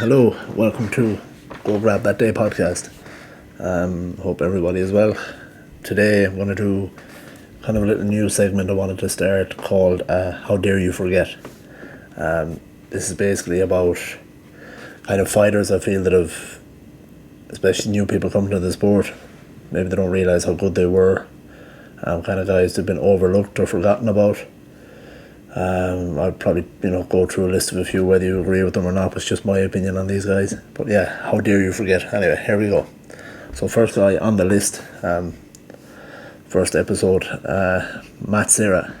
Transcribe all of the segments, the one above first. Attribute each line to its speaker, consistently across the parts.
Speaker 1: Hello, welcome to Go Grab That Day podcast. Hope everybody is well. Today I'm going to do kind of a little new segment I wanted to start called How Dare You Forget. This is basically about kind of fighters I feel that have, especially new people coming to the sport, maybe they don't realise how good they were. Kind of guys that have been overlooked or forgotten about. I'd probably go through a list of a few, whether you agree with them or not. It's just my opinion on these guys. But yeah, how dare you forget. Anyway, here we go. So first guy on the list, first episode, Matt Serra.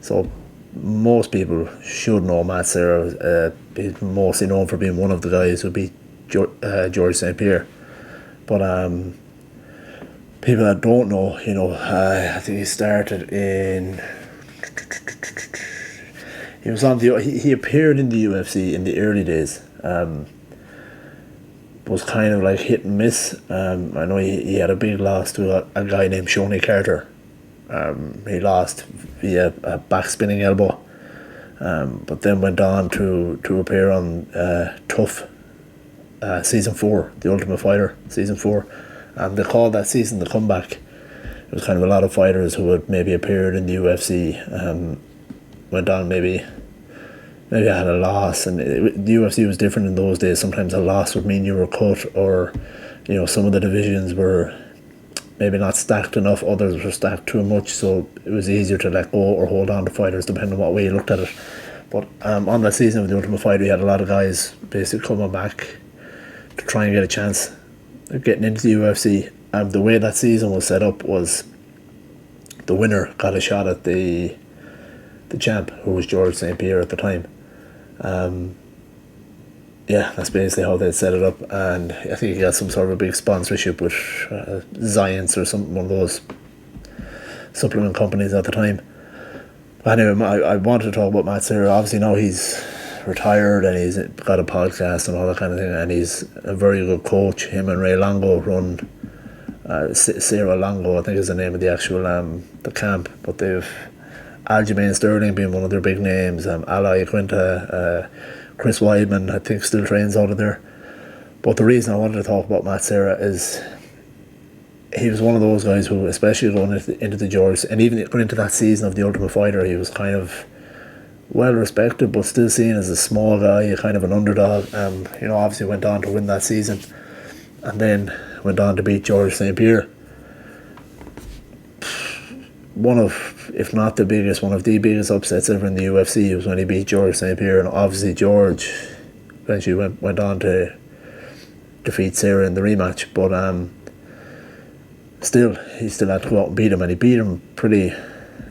Speaker 1: So most people should know Matt Serra. He's mostly known for being one of the guys who beat George St. Pierre. But people that don't know, I think he started in... He was on the. He appeared in the UFC in the early days. Was kind of like hit and miss. I know he had a big loss to a guy named Shoney Carter. He lost via a back spinning elbow. But then went on to appear on Tough season 4, The Ultimate Fighter season 4. They called that season the comeback. It was kind of a lot of fighters who had maybe appeared in the UFC. Went on maybe I had a loss, and the UFC was different in those days. Sometimes a loss would mean you were cut, or some of the divisions were maybe not stacked enough, others were stacked too much, so it was easier to let go or hold on to fighters depending on what way you looked at it. But on that season of the Ultimate Fighter, we had a lot of guys basically coming back to try and get a chance of getting into the UFC. The way that season was set up was the winner got a shot at the champ, who was George St. Pierre at the time. That's basically how they set it up, and I think he got some sort of a big sponsorship with Zions or one of those supplement companies at the time. But anyway, I wanted to talk about Matt Serra. Obviously now he's retired and he's got a podcast and all that kind of thing, and he's a very good coach. Him and Ray Longo run Serra Longo, I think is the name of the actual the camp, but they've Aljamain Sterling being one of their big names, Ally Quinta, Chris Weidman, I think still trains out of there. But the reason I wanted to talk about Matt Serra is he was one of those guys who, especially going into the George, and even going into that season of the Ultimate Fighter, he was kind of well respected, but still seen as a small guy, kind of an underdog. Obviously went on to win that season, and then went on to beat George St. Pierre. One of, if not the biggest, one of the biggest upsets ever in the UFC was when he beat George St. Pierre, and obviously George eventually went on to defeat Serra in the rematch, but he still had to go out and beat him, and he beat him pretty.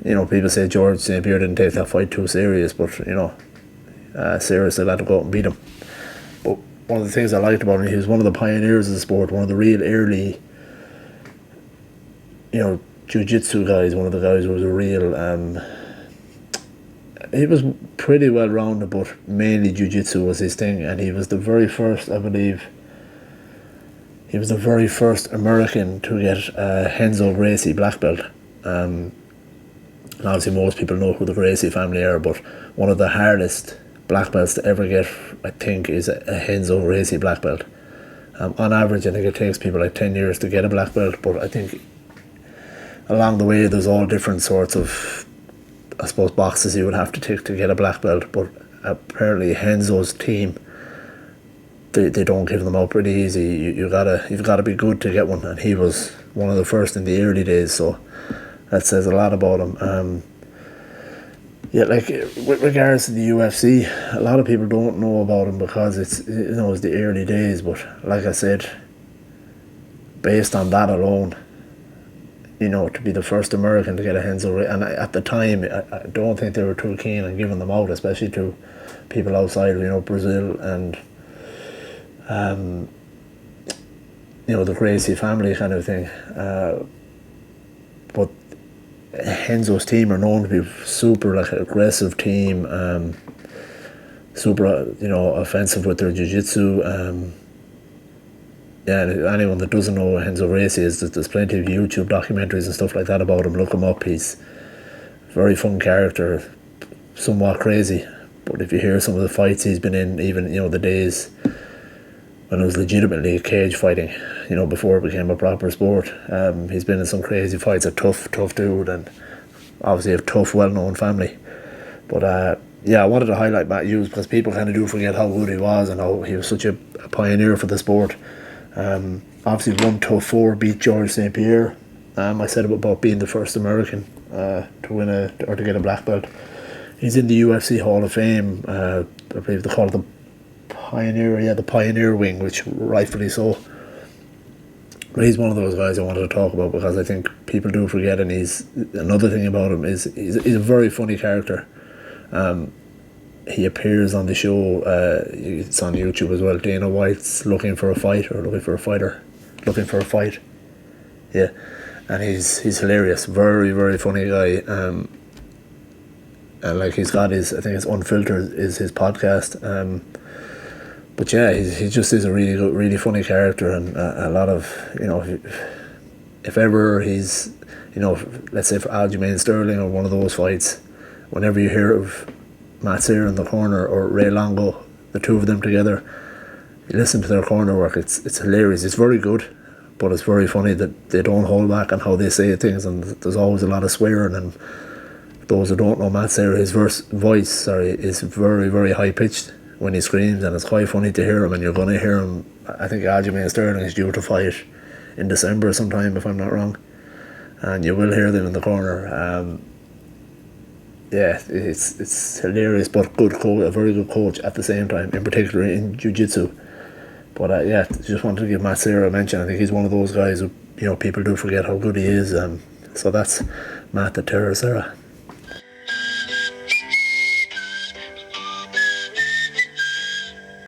Speaker 1: People say George St. Pierre didn't take that fight too serious, but Serra still had to go out and beat him. But one of the things I liked about him, he was one of the pioneers of the sport, one of the real early, jiu-jitsu guys, one of the guys who was a real he was pretty well rounded, but mainly jiu-jitsu was his thing, and he was the very first, I believe, he was the very first American to get Renzo Gracie black belt. And obviously most people know who the Gracie family are, but one of the hardest black belts to ever get, I think, is a Renzo Gracie black belt. On average, I think it takes people like 10 years to get a black belt, but I think along the way there's all different sorts of, I suppose, boxes you would have to tick to get a black belt. But apparently Renzo's team, they don't give them out pretty easy. You've gotta be good to get one, and he was one of the first in the early days, so that says a lot about him. With regards to the UFC, a lot of people don't know about him because it's the early days, but like I said, based on that alone, to be the first American to get a Renzo, and at the time, I don't think they were too keen on giving them out, especially to people outside of, Brazil and, the Gracie family kind of thing. But Renzo's team are known to be super, aggressive team, super, offensive with their jiu-jitsu. Anyone that doesn't know who Renzo Gracie is, there's plenty of YouTube documentaries and stuff like that about him. Look him up. He's a very fun character, somewhat crazy, But if you hear some of the fights he's been in, even the days when it was legitimately cage fighting, before it became a proper sport, he's been in some crazy fights. A tough dude, and obviously a tough, well-known family. But I wanted to highlight Matt Hughes because people kind of do forget how good he was and how he was such a pioneer for the sport. Obviously won tough 4, beat George St. Pierre. I said about being the first American to win or to get a black belt. He's in the UFC Hall of Fame. I believe they call it the Pioneer Wing, which rightfully so. But he's one of those guys I wanted to talk about because I think people do forget, and another thing about him is he's a very funny character. He appears on the show, it's on YouTube as well, Dana White's Looking for a Fight, yeah, and he's hilarious, very, very funny guy, and like he's got I think it's Unfiltered is his podcast, but yeah, he just is a really good, really funny character, and a lot of, if ever he's, let's say for Aljamain Sterling or one of those fights, whenever you hear of Matt Serra in the corner or Ray Longo, the two of them together, you listen to their corner work, it's hilarious. It's very good, but it's very funny that they don't hold back on how they say things, and there's always a lot of swearing. And those who don't know Matt Serra, his voice is very, very high pitched when he screams, and it's quite funny to hear him. And you're going to hear him. I think Aljamain Sterling is due to fight in December sometime, if I'm not wrong, and you will hear them in the corner. Yeah, it's hilarious, but a very good coach at the same time, in particular in jiu-jitsu. But just wanted to give Matt Serra a mention. I think he's one of those guys who, people do forget how good he is. So that's Matt the Terror Serra.